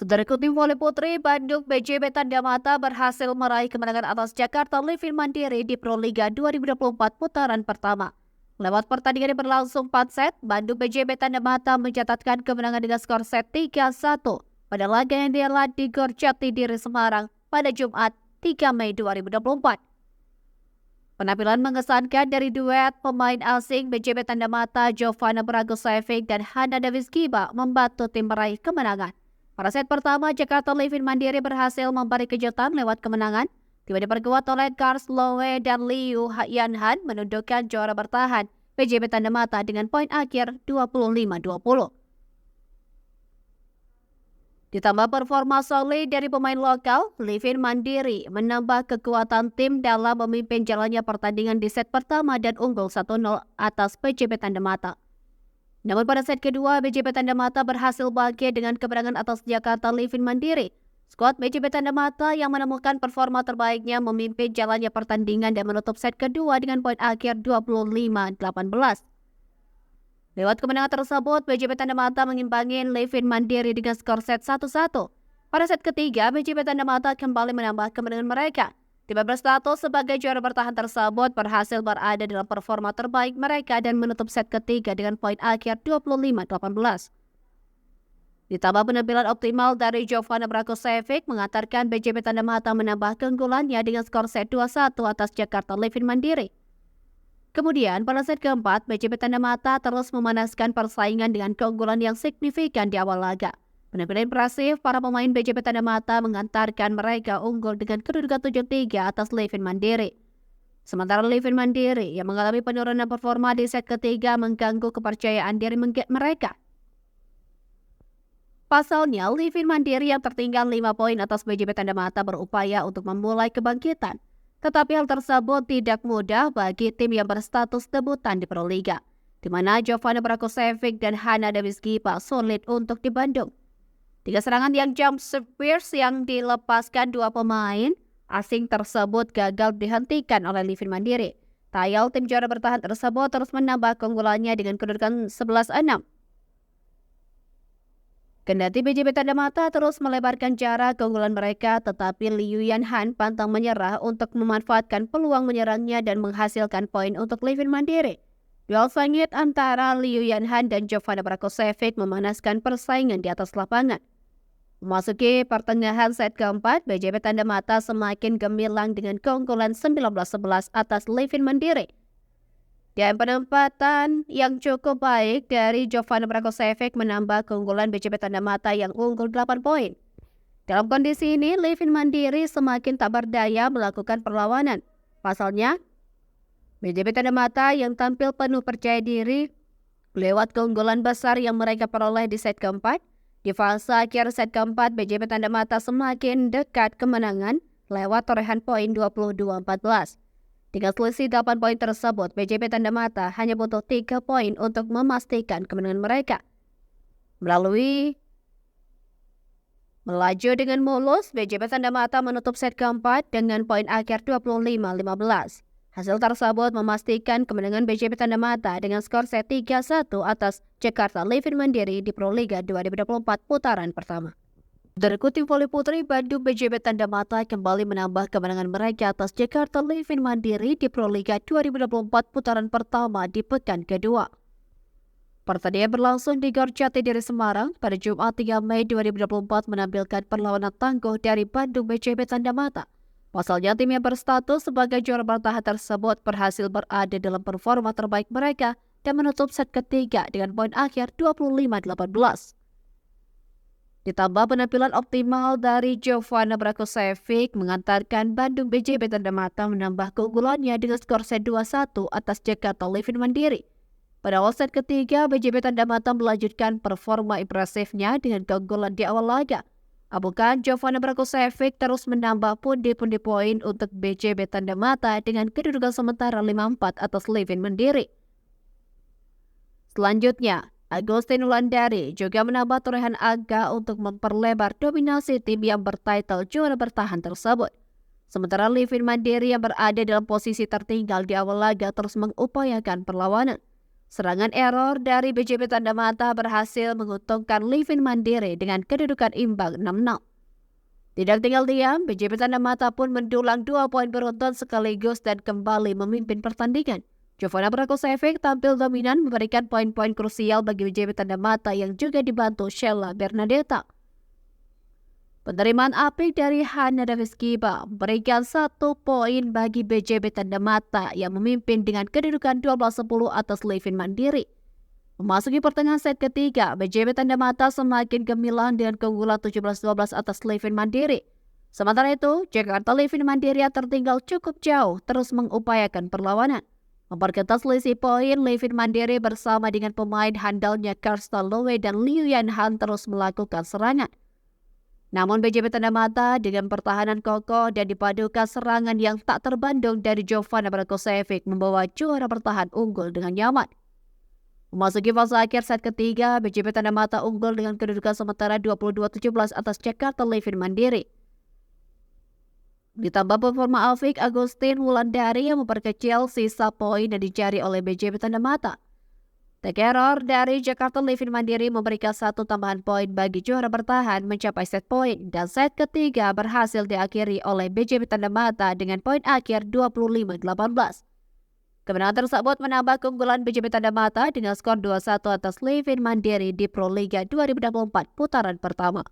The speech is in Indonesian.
Saudara tim voli putri Bandung BJB Tanda Mata berhasil meraih kemenangan atas Jakarta Livin Mandiri di Proliga 2024 putaran pertama. Lewat pertandingan yang berlangsung 4 set, Bandung BJB Tanda Mata mencatatkan kemenangan dengan skor set 3-1 pada laga yang dihelat di Gor Jatidiri Semarang pada Jumat 3 Mei 2024. Penampilan mengesankan dari duet pemain asing BJB Tanda Mata Jovana Bragosevic dan Hana Davis Giba membantu tim meraih kemenangan. Pada set pertama, Jakarta Livin Mandiri berhasil memberi kejutan lewat kemenangan. Tim diperkuat oleh Kars Lowe dan Liu Yanhan menundukkan juara bertahan BJB Tanda Mata dengan poin akhir 25-20. Ditambah performa solid dari pemain lokal, Livin Mandiri menambah kekuatan tim dalam memimpin jalannya pertandingan di set pertama dan unggul 1-0 atas BJB Tanda Mata. Namun pada set kedua, BJB Tanda Mata berhasil bangkit dengan kemenangan atas Jakarta Livin Mandiri. Skuad BJB Tanda Mata yang menemukan performa terbaiknya memimpin jalannya pertandingan dan menutup set kedua dengan poin akhir 25-18. Lewat kemenangan tersebut, BJB Tanda Mata mengimbangi Livin Mandiri dengan skor set 1-1. Pada set ketiga, BJB Tanda Mata kembali menambah kemenangan mereka. Tim berstatus sebagai juara bertahan tersebut berhasil berada dalam performa terbaik mereka dan menutup set ketiga dengan poin akhir 25-18. Ditambah penampilan optimal dari Jovana Bragosevic mengantarkan BJB Tanda Mata menambah keunggulannya dengan skor set 2-1 atas Jakarta Livin Mandiri. Kemudian pada set keempat, BJB Tanda Mata terus memanaskan persaingan dengan keunggulan yang signifikan di awal laga. Penampilan impresif para pemain BJB Tanda Mata mengantarkan mereka unggul dengan kedudukan 7-3 atas Livin Mandiri. Sementara Livin Mandiri yang mengalami penurunan performa di set ketiga mengganggu kepercayaan diri mereka. Pasalnya, Livin Mandiri yang tertinggal 5 poin atas BJB Tanda Mata berupaya untuk memulai kebangkitan. Tetapi hal tersebut tidak mudah bagi tim yang berstatus debutan di Proliga, di mana Jovana Bragosevic dan Hana Davis Giba sulit untuk di Bandung. 3 serangan yang jump spears yang dilepaskan 2 pemain asing tersebut gagal dihentikan oleh Livin Mandiri. Tayal tim juara bertahan tersebut terus menambah keunggulannya dengan kedudukan 11-6. Kendati BJB Tanda Mata terus melebarkan jarak keunggulan mereka, tetapi Liu Yanhan pantang menyerah untuk memanfaatkan peluang menyerangnya dan menghasilkan poin untuk Livin Mandiri. Duel sengit antara Liu Yanhan dan Jovana Bragosevic memanaskan persaingan di atas lapangan. Memasuki pertengahan set keempat, BJB Tanda Mata semakin gemilang dengan keunggulan 19-11 atas Livin Mandiri. Dan penempatan yang cukup baik dari Jovana Bragosevic menambah keunggulan BJB Tanda Mata yang unggul 8 poin. Dalam kondisi ini, Livin Mandiri semakin tak berdaya melakukan perlawanan. Pasalnya, BJB Tanda Mata yang tampil penuh percaya diri lewat keunggulan besar yang mereka peroleh di set keempat. Di fase akhir set keempat, BJB Tanda Mata semakin dekat kemenangan lewat torehan poin 22-14. Dengan selisih 8 poin tersebut, BJB Tanda Mata hanya butuh 3 poin untuk memastikan kemenangan mereka. Melaju dengan mulus, BJB Tanda Mata menutup set keempat dengan poin akhir 25-15. Hasil tersebut memastikan kemenangan BJB Tanda Mata dengan skor set 3-1 atas Jakarta Livin Mandiri di Proliga 2024 putaran pertama. Dari tim voli putri Bandung BJB Tanda Mata kembali menambah kemenangan mereka atas Jakarta Livin Mandiri di Proliga 2024 putaran pertama di pekan kedua. Pertandingan berlangsung di Gor Jatidiri Semarang pada Jumat 3 Mei 2024 menampilkan perlawanan tangguh dari Bandung BJB Tanda Mata. Pasalnya tim yang berstatus sebagai juara bertahan tersebut berhasil berada dalam performa terbaik mereka dan menutup set ketiga dengan poin akhir 25-18. Ditambah penampilan optimal dari Jovana Bragosevic mengantarkan Bandung BJB Tanda Mata menambah keunggulannya dengan skor set 2-1 atas Jakarta Livin Mandiri. Pada awal set ketiga, BJB Tanda Mata melanjutkan performa impresifnya dengan keunggulan di awal laga. Abukan Jovana Bragosevic terus menambah pundi-pundi poin untuk BJB Tanda Mata dengan kedudukan sementara 5-4 atas Livin Mandiri. Selanjutnya, Agustin Wulandari juga menambah torehan angka untuk memperlebar dominasi tim yang bertitle juara bertahan tersebut. Sementara Livin Mandiri yang berada dalam posisi tertinggal di awal laga terus mengupayakan perlawanan. Serangan error dari BJB Tanda Mata berhasil menguntungkan Livin Mandiri dengan kedudukan imbang 6-0. Tidak tinggal diam, BJB Tanda Mata pun mendulang 2 poin beruntun sekaligus dan kembali memimpin pertandingan. Jovana Brakosevic tampil dominan memberikan poin-poin krusial bagi BJB Tanda Mata yang juga dibantu Sheila Bernadetta. Penerimaan apik dari Hana Davis Kiba memberikan 1 poin bagi BJB Tanda Mata yang memimpin dengan kedudukan 12-10 atas Livin Mandiri. Memasuki pertengahan set ketiga, BJB Tanda Mata semakin gemilang dengan keunggulan 17-12 atas Livin Mandiri. Sementara itu, Jakarta Livin Mandiri yang tertinggal cukup jauh terus mengupayakan perlawanan. Memperketat selisih poin, Livin Mandiri bersama dengan pemain handalnya Karsta Lowe dan Liu Yanhan terus melakukan serangan. Namun BJB Tanda Mata dengan pertahanan kokoh dan dipadukan serangan yang tak terbanding dari Jovana Brakosevic membawa juara bertahan unggul dengan nyaman. Memasuki fase akhir set ketiga, BJB Tanda Mata unggul dengan kedudukan sementara 22-17 atas Jakarta Livin Mandiri. Ditambah performa Afik Agustin Wulandari yang memperkecil sisa poin yang dicari oleh BJB Tanda Mata. Error dari Jakarta Livin Mandiri memberikan 1 tambahan poin bagi juara bertahan mencapai set poin dan set ketiga berhasil diakhiri oleh BJB Tanda Mata dengan poin akhir 25-18. Kemenangan tersebut menambah keunggulan BJB Tanda Mata dengan skor 2-1 atas Livin Mandiri di Pro Liga 2024 putaran pertama.